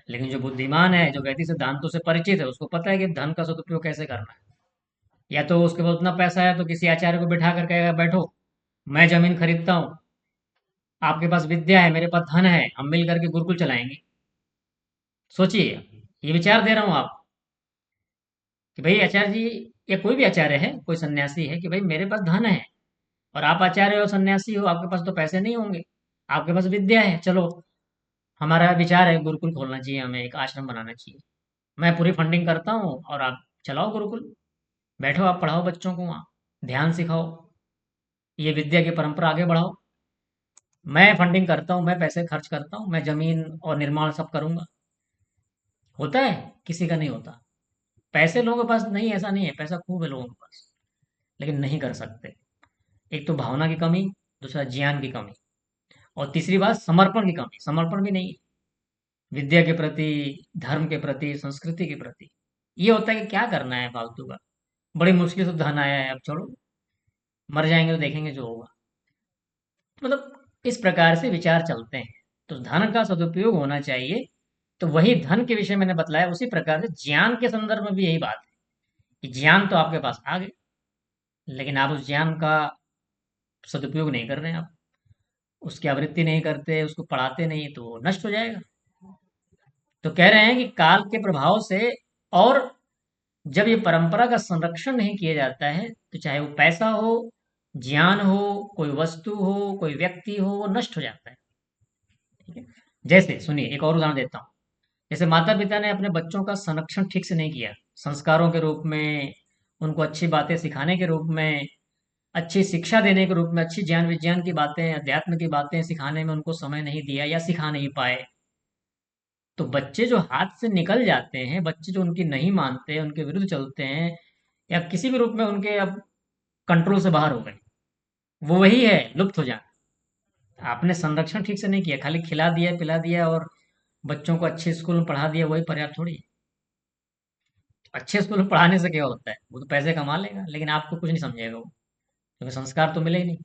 लेकिन जो बुद्धिमान है, जो वैदिक सिद्धांतों से परिचित है, उसको पता है कि धन का सदुपयोग कैसे करना है। या तो उसके पास उतना पैसा है तो किसी आचार्य को बिठा कर कहेगा बैठो, मैं जमीन खरीदता हूँ, आपके पास विद्या है, मेरे पास धन है, हम मिल करके गुरुकुल चलाएंगे। सोचिए, ये विचार दे रहा हूँ आप कि भाई आचार्य जी, या कोई भी आचार्य है, कोई सन्यासी है, कि भाई मेरे पास धन है और आप आचार्य हो, सन्यासी हो, आपके पास तो पैसे नहीं होंगे, आपके पास विद्या है, चलो हमारा विचार है गुरुकुल खोलना चाहिए, हमें एक आश्रम बनाना चाहिए, मैं पूरी फंडिंग करता हूँ और आप चलाओ गुरुकुल, बैठो आप पढ़ाओ बच्चों को वहाँ, ध्यान सिखाओ, ये विद्या की परंपरा आगे बढ़ाओ। मैं फंडिंग करता हूँ, मैं पैसे खर्च करता हूँ, मैं जमीन और निर्माण सब करूंगा। होता है, किसी का नहीं होता। पैसे लोगों के पास नहीं, ऐसा नहीं है, पैसा खूब है लोगों के पास, लेकिन नहीं कर सकते। एक तो भावना की कमी, दूसरा ज्ञान की कमी, और तीसरी बात समर्पण की कमी, समर्पण भी नहीं है विद्या के प्रति, धर्म के प्रति, संस्कृति के प्रति। ये होता है कि क्या करना है फालतू का, बड़ी मुश्किल से धन आया है, अब छोड़ो, मर जाएंगे तो देखेंगे जो होगा। मतलब इस प्रकार से विचार चलते हैं। तो धन का सदुपयोग होना चाहिए। तो वही धन के विषय मैंने बतलाया, उसी प्रकार से ज्ञान के संदर्भ में भी यही बात है कि ज्ञान तो आपके पास आ गए, लेकिन आप उस ज्ञान का सदुपयोग नहीं कर रहे हैं, आप उसकी आवृत्ति नहीं करते, उसको पढ़ाते नहीं, तो वो नष्ट हो जाएगा। तो कह रहे हैं कि काल के प्रभाव से, और जब ये परंपरा का संरक्षण नहीं किया जाता है, तो चाहे वो पैसा हो, ज्ञान हो, कोई वस्तु हो, कोई व्यक्ति हो, वो नष्ट हो जाता है। ठीक है, जैसे सुनिए एक और उदाहरण देता हूँ। जैसे माता पिता ने अपने बच्चों का संरक्षण ठीक से नहीं किया, संस्कारों के रूप में, उनको अच्छी बातें सिखाने के रूप में, अच्छी शिक्षा देने के रूप में अच्छी ज्ञान विज्ञान की बातें, अध्यात्म की बातें सिखाने में उनको समय नहीं दिया या सिखा नहीं पाए, तो बच्चे जो हाथ से निकल जाते हैं, बच्चे जो उनकी नहीं मानते, उनके विरुद्ध चलते हैं, या किसी भी रूप में उनके अब कंट्रोल से बाहर हो गए, वो वही है लुप्त हो जाना। आपने संरक्षण ठीक से नहीं किया, खाली खिला दिया पिला दिया और बच्चों को अच्छे स्कूल में पढ़ा दिया, वही पर्याप्त थोड़ी है। अच्छे स्कूल में पढ़ाने से क्या होता है, वो तो पैसे कमा लेगा लेकिन आपको कुछ नहीं समझेगा वो, क्योंकि संस्कार तो मिले ही नहीं।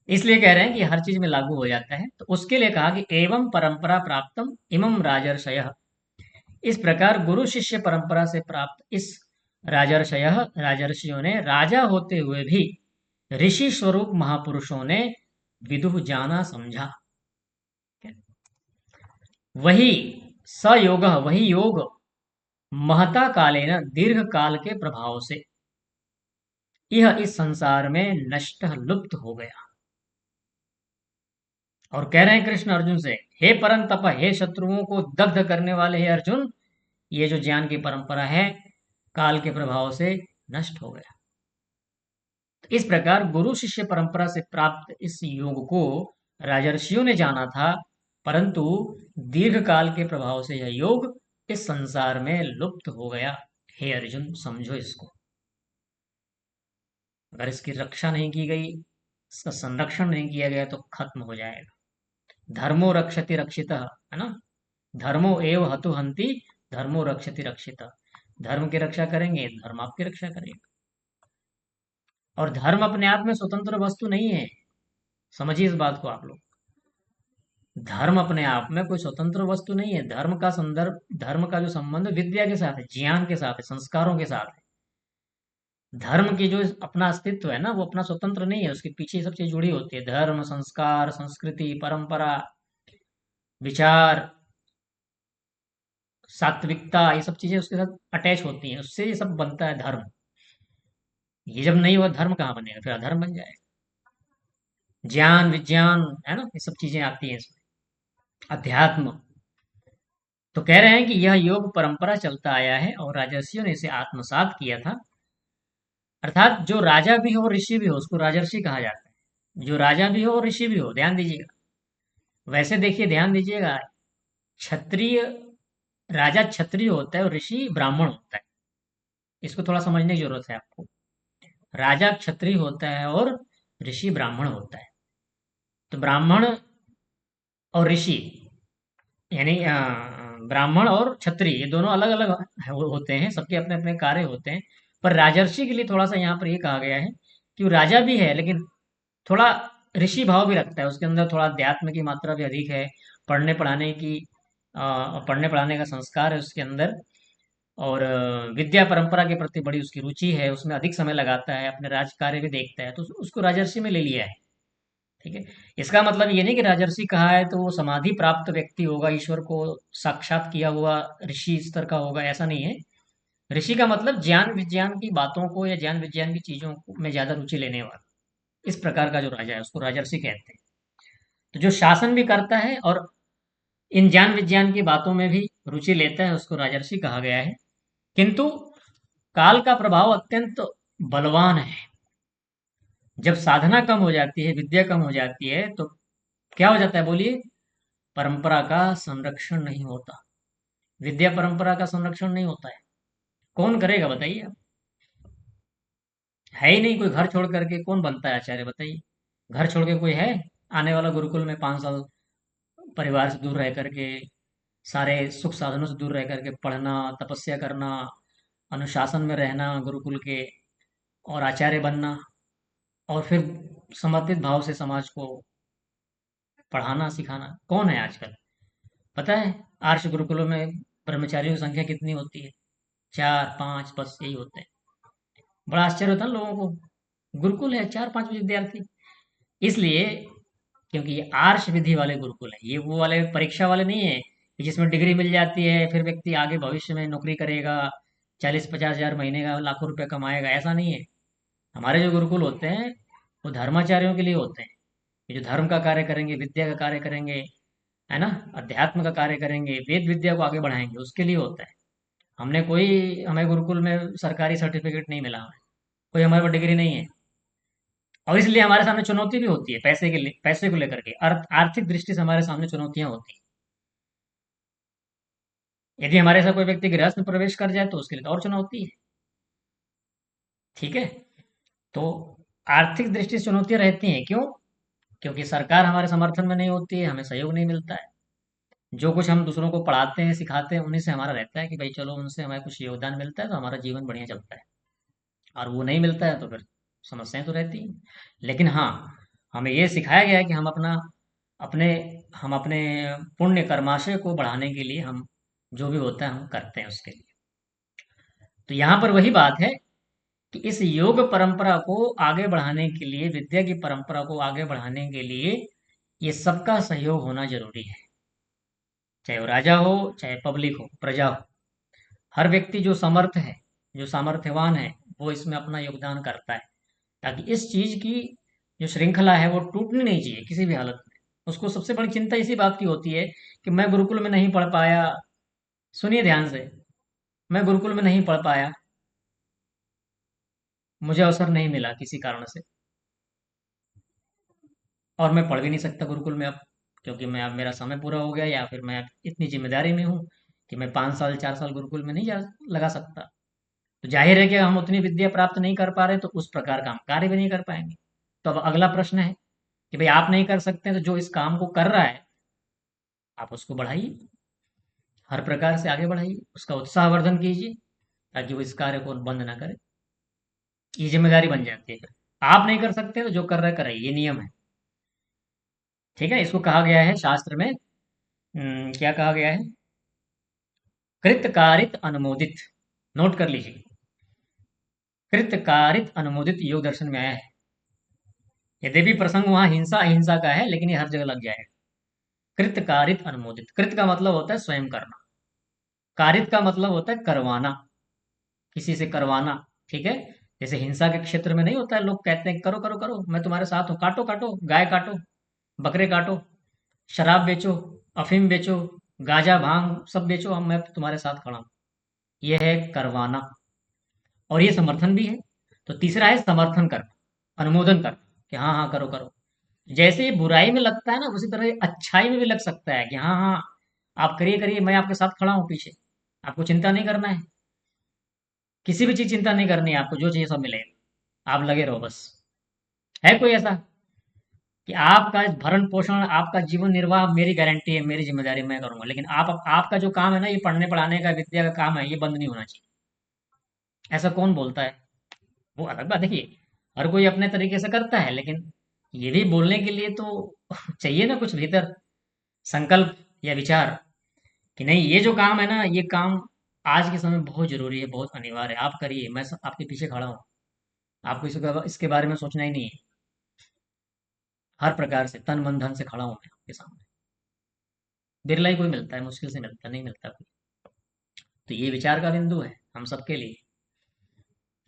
इसलिए कह रहे हैं कि हर चीज में लागू हो जाता है, तो उसके लिए कहा कि एवं परंपरा प्राप्तम इमं राजर्षय, इस प्रकार गुरु शिष्य परंपरा से प्राप्त इस राजर्षय, राजर्षियों ने राजा होते हुए भी ऋषि स्वरूप महापुरुषों ने विदुह जाना समझा। वही सयोग, वही योग महता कालेन दीर्घ काल के प्रभाव से यह इस संसार में नष्ट लुप्त हो गया। और कह रहे हैं कृष्ण अर्जुन से, हे परंतप, हे शत्रुओं को दग्ध करने वाले, हे अर्जुन, ये जो ज्ञान की परंपरा है काल के प्रभाव से नष्ट हो गया। तो इस प्रकार गुरु शिष्य परंपरा से प्राप्त इस योग को राजर्षियों ने जाना था, परंतु दीर्घ काल के प्रभाव से यह योग इस संसार में लुप्त हो गया। हे अर्जुन, समझो इसको। अगर इसकी रक्षा नहीं की गई, इसका संरक्षण नहीं किया गया, तो खत्म हो जाएगा। धर्मो रक्षति रक्षित, है ना। धर्मो एव हतु हंति, धर्मो रक्षति रक्षित। धर्म की रक्षा करेंगे, धर्म आपकी रक्षा करेगा। और धर्म अपने आप में स्वतंत्र वस्तु नहीं है, समझिए इस बात को आप लोग। धर्म अपने आप में कोई स्वतंत्र वस्तु नहीं है। धर्म का संदर्भ, धर्म का जो संबंध विद्या के साथ है, ज्ञान के साथ है, संस्कारों के साथ है। धर्म की जो अपना अस्तित्व है ना, वो अपना स्वतंत्र नहीं है, उसके पीछे ये सब चीज जुड़ी होती है। धर्म, संस्कार, संस्कृति, परंपरा, विचार, सात्विकता, ये सब चीजें उसके साथ अटैच होती हैं, उससे ये सब बनता है धर्म। ये जब नहीं हुआ, धर्म कहाँ बनेगा, फिर अधर्म बन जाएगा। ज्ञान विज्ञान, है ना, ये सब चीजें आती हैं इसमें, अध्यात्म। तो कह रहे हैं कि यह योग परंपरा चलता आया है और राजर्षियों ने इसे आत्मसात किया था। अर्थात जो राजा भी हो ऋषि भी हो, उसको राजर्षि कहा जाता है। जो राजा भी हो और ऋषि भी हो, ध्यान दीजिएगा। वैसे देखिए, ध्यान दीजिएगा, क्षत्रिय, राजा क्षत्रिय होता है और ऋषि ब्राह्मण होता है। इसको थोड़ा समझने की जरूरत है आपको। राजा क्षत्रिय होता है और ऋषि ब्राह्मण होता है। तो ब्राह्मण और ऋषि, यानी ब्राह्मण और क्षत्रिय, ये दोनों अलग अलग होते हैं, सबके अपने अपने कार्य होते हैं। पर राजर्षि के लिए थोड़ा सा यहाँ पर ये कहा गया है कि वो राजा भी है, लेकिन थोड़ा ऋषि भाव भी रखता है, उसके अंदर थोड़ा अध्यात्म की मात्रा भी अधिक है। पढ़ने पढ़ाने की, पढ़ने पढ़ाने का संस्कार है उसके अंदर। और विद्या परंपरा के प्रति बड़ी उसकी रुचि है, उसमें अधिक समय लगाता है, अपने राज कार्य भी देखता है, तो उसको राजर्षि में ले लिया है। ठीक है। इसका मतलब ये नहीं कि राजर्षि कहा है तो वो समाधि प्राप्त व्यक्ति होगा, ईश्वर को साक्षात किया हुआ ऋषि स्तर का होगा, ऐसा नहीं है। ऋषि का मतलब ज्ञान विज्ञान की बातों को या ज्ञान विज्ञान की चीजों में ज्यादा रुचि लेने वाला, इस प्रकार का जो राजा है उसको राजर्षि कहते हैं। तो जो शासन भी करता है और इन ज्ञान विज्ञान की बातों में भी रुचि लेता है, उसको राजर्षि कहा गया है। किंतु काल का प्रभाव अत्यंत बलवान है। जब साधना कम हो जाती है, विद्या कम हो जाती है, तो क्या हो जाता है बोलिए? परंपरा का संरक्षण नहीं होता, विद्या परंपरा का संरक्षण नहीं होता है। कौन करेगा बताइए आप? है ही नहीं कोई। घर छोड़ करके कौन बनता है आचार्य, बताइए? घर छोड़ के कोई है आने वाला गुरुकुल में 5 साल परिवार से दूर रह करके, सारे सुख साधनों से दूर रह करके पढ़ना, तपस्या करना, अनुशासन में रहना गुरुकुल के, और आचार्य बनना, और फिर समर्पित भाव से समाज को पढ़ाना सिखाना? कौन है आजकल? पता है आर्ष गुरुकुलों में ब्रह्मचारियों की संख्या कितनी होती है? 4 5 बस यही होते हैं। बड़ा आश्चर्य होता है ना लोगों को। गुरुकुल है, 4 5 विद्यार्थी। इसलिए क्योंकि ये आर्ष विधि वाले गुरुकुल है, ये वो वाले परीक्षा वाले नहीं है कि जिसमें डिग्री मिल जाती है फिर व्यक्ति आगे भविष्य में नौकरी करेगा, 40 50 हजार महीने का, लाखों रुपए कमाएगा, ऐसा नहीं है। हमारे जो गुरुकुल होते हैं वो धर्माचार्यों के लिए होते हैं, ये जो धर्म का कार्य करेंगे, विद्या का कार्य करेंगे, है ना, अध्यात्म का कार्य करेंगे, वेद विद्या को आगे बढ़ाएंगे, उसके लिए होता है। हमें गुरुकुल में सरकारी सर्टिफिकेट नहीं मिला, हमें कोई हमारे पास डिग्री नहीं है। और इसलिए हमारे सामने चुनौती भी होती है पैसे के लिए, पैसे को लेकर के आर्थिक दृष्टि से हमारे सामने चुनौतियां होती हैं। यदि हमारे साथ कोई व्यक्ति गृहस्थ में प्रवेश कर जाए तो उसके लिए तो और चुनौती है। ठीक है। तो आर्थिक दृष्टि से चुनौतियां रहती हैं, क्यों? क्योंकि सरकार हमारे समर्थन में नहीं होती है, हमें सहयोग नहीं मिलता है। जो कुछ हम दूसरों को पढ़ाते हैं सिखाते हैं उन्हीं से हमारा रहता है कि भाई चलो उनसे हमें कुछ योगदान मिलता है तो हमारा जीवन बढ़िया चलता है। और वो नहीं मिलता है तो फिर समस्याएं तो रहती हैं। लेकिन हाँ, हमें ये सिखाया गया है कि अपने हम अपने पुण्य कर्माशय को बढ़ाने के लिए हम जो भी होता है हम करते हैं उसके लिए। तो यहाँ पर वही बात है कि इस योग परंपरा को आगे बढ़ाने के लिए, विद्या की परंपरा को आगे बढ़ाने के लिए ये सबका सहयोग होना जरूरी है। चाहे वो राजा हो, चाहे पब्लिक हो, प्रजा हो, हर व्यक्ति जो समर्थ है, जो सामर्थ्यवान है, वो इसमें अपना योगदान करता है, ताकि इस चीज की जो श्रृंखला है वो टूटनी नहीं चाहिए किसी भी हालत में। उसको सबसे बड़ी चिंता इसी बात की होती है कि मैं गुरुकुल में नहीं पढ़ पाया। सुनिए ध्यान से, मैं गुरुकुल में नहीं पढ़ पाया, मुझे अवसर नहीं मिला किसी कारण से, और मैं पढ़ भी नहीं सकता गुरुकुल में अब, क्योंकि मैं अब मेरा समय पूरा हो गया, या फिर मैं अब इतनी जिम्मेदारी में हूँ कि मैं 5 साल 4 साल गुरुकुल में नहीं जा लगा सकता। तो जाहिर है कि हम उतनी विद्या प्राप्त नहीं कर पा रहे तो उस प्रकार का हम कार्य भी नहीं कर पाएंगे। तो अब अगला प्रश्न है कि भाई आप नहीं कर सकते तो जो इस काम को कर रहा है आप उसको बढ़ाइए, हर प्रकार से आगे बढ़ाइए, उसका उत्साहवर्धन कीजिए, ताकि वो इस कार्य को बंद ना करे। ये जिम्मेदारी बन जाती है फिर। आप नहीं कर सकते तो जो कर रहा है करे, ये नियम है। ठीक है। इसको कहा गया है शास्त्र में, क्या कहा गया है? कृतकारित अनुमोदित। नोट कर लीजिए, कृतकारित अनुमोदित योग दर्शन में आया है। यद्यपि प्रसंग वहां हिंसा अहिंसा का है, लेकिन ये हर जगह लग जाएगा। कृतकारित अनुमोदित, कृत का मतलब होता है स्वयं करना, कारित का मतलब होता है करवाना, किसी से करवाना। ठीक है। जैसे हिंसा के क्षेत्र में नहीं होता है, लोग कहते हैं करो करो करो, मैं तुम्हारे साथ हूँ, काटो काटो, गाय काटो, बकरे काटो, शराब बेचो, अफीम बेचो, गांजा भांग सब बेचो, हम मैं तुम्हारे साथ खड़ा हूँ। यह है करवाना, और ये समर्थन भी है। तो तीसरा है समर्थन करना, अनुमोदन करना, कि हाँ हाँ करो करो। जैसे ये बुराई में लगता है ना, उसी तरह ये अच्छाई में भी लग सकता है कि हाँ हाँ आप करिए करिए, मैं आपके साथ खड़ा हूँ पीछे, आपको चिंता नहीं करना है, किसी भी चीज चिंता नहीं करनी है आपको, जो चाहिए सब मिलेगा, आप लगे रहो बस। है कोई ऐसा कि आपका भरण पोषण, आपका जीवन निर्वाह मेरी गारंटी है, मेरी जिम्मेदारी मैं करूंगा, लेकिन आपका जो काम है ना, ये पढ़ने पढ़ाने का विद्या का काम है, ये बंद नहीं होना चाहिए? ऐसा कौन बोलता है? वो अलग बात। देखिए, हर कोई अपने तरीके से करता है, लेकिन ये भी बोलने के लिए तो चाहिए ना कुछ भीतर संकल्प या विचार, कि नहीं ये जो काम है ना, ये काम आज के समय में बहुत जरूरी है, बहुत अनिवार्य है, आप करिए, मैं आपके पीछे खड़ा हूँ, आपको इसके बारे में सोचना ही नहीं है। हर प्रकार से तन मन धन से खड़ा हूँ मैं आपके सामने। बिरला ही कोई मिलता है, मुश्किल से मिलता है, नहीं मिलता कोई। तो ये विचार का बिंदु है हम सबके लिए,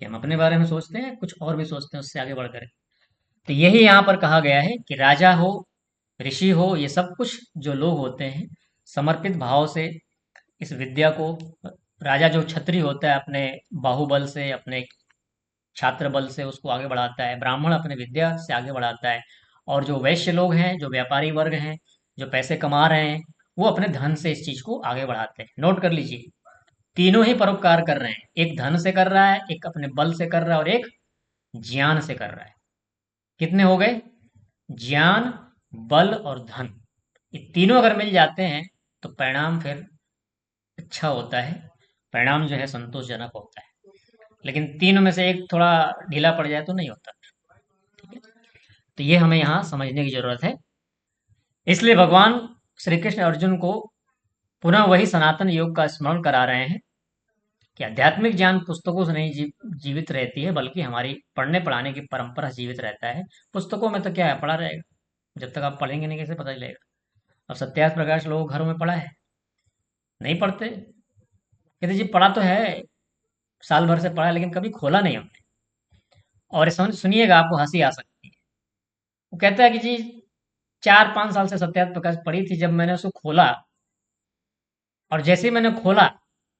कि हम अपने बारे में सोचते हैं, कुछ और भी सोचते हैं उससे आगे बढ़कर। तो यही यहाँ पर कहा गया है कि राजा हो, ऋषि हो, ये सब कुछ जो लोग होते हैं, समर्पित भाव से इस विद्या को, राजा जो छत्री होता है अपने बाहुबल से, अपने छात्र बल से उसको आगे बढ़ाता है, ब्राह्मण अपने विद्या से आगे बढ़ाता है, और जो वैश्य लोग हैं, जो व्यापारी वर्ग हैं, जो पैसे कमा रहे हैं, वो अपने धन से इस चीज को आगे बढ़ाते हैं। नोट कर लीजिए, तीनों ही परोपकार कर रहे हैं, एक धन से कर रहा है, एक अपने बल से कर रहा है, और एक ज्ञान से कर रहा है। कितने हो गए? ज्ञान, बल और धन, ये तीनों अगर मिल जाते हैं तो परिणाम फिर अच्छा होता है, परिणाम जो है संतोषजनक होता है। लेकिन तीनों में से एक थोड़ा ढीला पड़ जाए तो नहीं होता। ठीक है। तो ये हमें यहाँ समझने की जरूरत है। इसलिए भगवान श्री कृष्ण अर्जुन को पुनः वही सनातन योग का स्मरण करा रहे हैं कि आध्यात्मिक ज्ञान पुस्तकों से नहीं जीवित रहती है, बल्कि हमारी पढ़ने पढ़ाने की परंपरा से जीवित रहता है। पुस्तकों में तो क्या है, पढ़ा रहेगा, जब तक आप पढ़ेंगे नहीं कैसे पता चलेगा? अब सत्यार्थ प्रकाश लोग घरों में पढ़ा है, नहीं पढ़ते, कहते जी पढ़ा तो है, साल भर से पढ़ा है, लेकिन कभी खोला नहीं हमने। और सुनिएगा, आपको हंसी आ सकती है। वो कहता है कि जी 4-5 साल से सत्यार्थ प्रकाश पढ़ी थी, जब मैंने उसको खोला, और जैसे ही मैंने खोला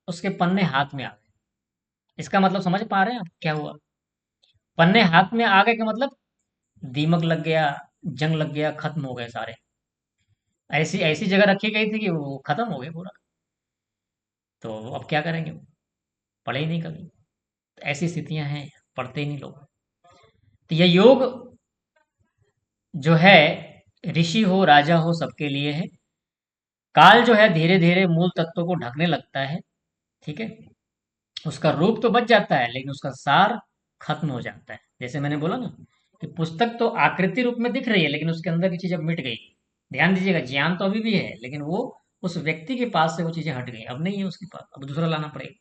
उसके पन्ने हाथ में आ गए। इसका मतलब समझ पा रहे हैं आप क्या हुआ? पन्ने हाथ में आ गए का मतलब दीमक लग गया, जंग लग गया, खत्म हो गए सारे। ऐसी ऐसी जगह रखी गई थी कि वो खत्म हो गए पूरा। तो अब क्या करेंगे वो? पढ़े ही नहीं कभी। तो ऐसी स्थितियां हैं, पढ़ते ही नहीं लोग। तो यह योग जो है, ऋषि हो राजा हो सबके लिए है। काल जो है धीरे धीरे मूल तत्वों को ढकने लगता है। ठीक है। उसका रूप तो बच जाता है लेकिन उसका सार खत्म हो जाता है। जैसे मैंने बोला ना कि पुस्तक तो आकृति रूप में दिख रही है लेकिन उसके अंदर की चीज अब मिट गई। ध्यान दीजिएगा, ज्ञान तो अभी भी है लेकिन वो उस व्यक्ति के पास से वो चीजें हट गई, अब नहीं है उसके पास, अब दूसरा लाना पड़ेगा।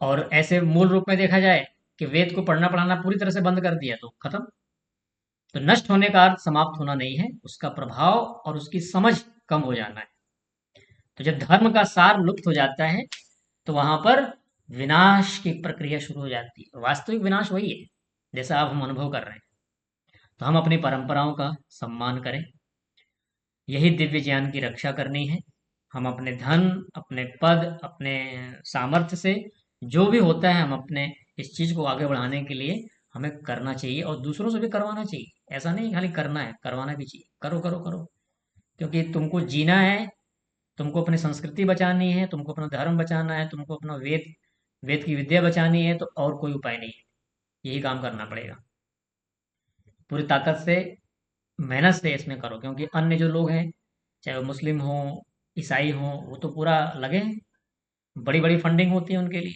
और ऐसे मूल रूप में देखा जाए कि वेद को पढ़ना पढ़ाना पूरी तरह से बंद कर दिया तो खत्म। तो नष्ट होने का अर्थ समाप्त होना नहीं है, उसका प्रभाव और उसकी समझ कम हो जाना है। तो जब धर्म का सार लुप्त हो जाता है तो वहां पर विनाश की प्रक्रिया शुरू हो जाती है। वास्तविक विनाश वही है जैसा अब हम अनुभव कर रहे हैं। तो हम अपनी परंपराओं का सम्मान करें, यही दिव्य ज्ञान की रक्षा करनी है। हम अपने धन, अपने पद, अपने सामर्थ्य से जो भी होता है हम अपने इस चीज को आगे बढ़ाने के लिए हमें करना चाहिए और दूसरों से भी करवाना चाहिए। ऐसा नहीं खाली करना है, करवाना भी चाहिए। करो करो करो, क्योंकि तुमको जीना है, तुमको अपनी संस्कृति बचानी है, तुमको अपना धर्म बचाना है, तुमको अपना वेद वेद की विद्या बचानी है, तो और कोई उपाय नहीं है। यही काम करना पड़ेगा। पूरी ताकत से, मेहनत से इसमें करो, क्योंकि अन्य जो लोग हैं, चाहे वो मुस्लिम हो, ईसाई हो, वो तो पूरा लगे हैं। बड़ी बड़ी फंडिंग होती है उनके लिए,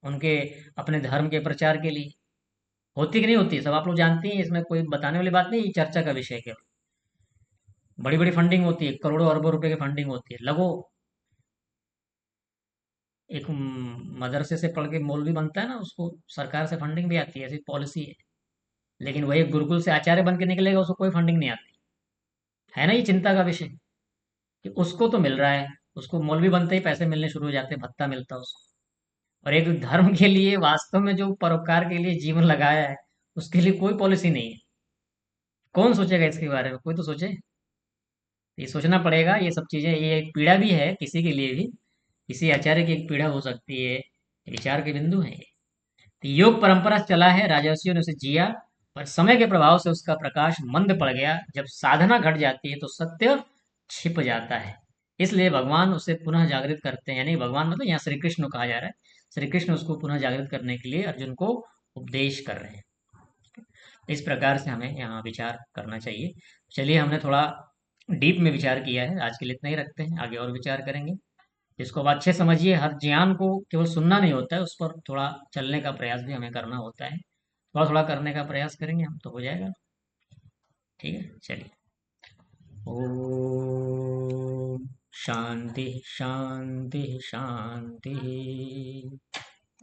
उनके अपने धर्म के प्रचार के लिए। होती कि नहीं होती सब आप लोग जानते हैं, इसमें कोई बताने वाली बात नहीं, ये चर्चा का विषय है केवल। बड़ी बड़ी फंडिंग होती है, करोड़ों अरबों रुपए की फंडिंग होती है। लगो, एक मदरसे से पढ़ के मौलवी बनता है ना, उसको सरकार से फंडिंग भी आती है, ऐसी पॉलिसी है। लेकिन वही गुरुकुल से आचार्य बन के निकलेगा, उसको कोई फंडिंग नहीं आती। है ना ये चिंता का विषय, कि उसको तो मिल रहा है, उसको मौलवी बनते ही पैसे मिलने शुरू हो जाते हैं, भत्ता मिलता है उसको। और एक धर्म के लिए वास्तव में जो परोपकार के लिए जीवन लगाया है, उसके लिए कोई पॉलिसी नहीं है। कौन सोचेगा इसके बारे में? कोई तो सोचे। ये सोचना पड़ेगा, ये सब चीजें, ये एक पीड़ा भी है किसी के लिए भी। किसी आचार्य की एक पीड़ा हो सकती है। विचार के बिंदु हैं ये। तो योग परंपरा से चला है, राजर्षियों ने उसे जिया, पर समय के प्रभाव से उसका प्रकाश मंद पड़ गया। जब साधना घट जाती है तो सत्य छिप जाता है। इसलिए भगवान उसे पुनः जागृत करते हैं, यानी भगवान मतलब यहाँ श्री कृष्ण को कहा जा रहा है। श्री कृष्ण उसको पुनः जागृत करने के लिए अर्जुन को उपदेश कर रहे हैं। इस प्रकार से हमें यहाँ विचार करना चाहिए। चलिए, हमने थोड़ा डीप में विचार किया है, आज के लिए इतना ही रखते हैं, आगे और विचार करेंगे। इसको अब अच्छे समझिए, हर ज्ञान को केवल सुनना नहीं होता है, उस पर थोड़ा चलने का प्रयास भी हमें करना होता है। थोड़ा थोड़ा करने का प्रयास करेंगे हम तो हो जाएगा। ठीक है, चलिए। ओम शांति शांति शांति।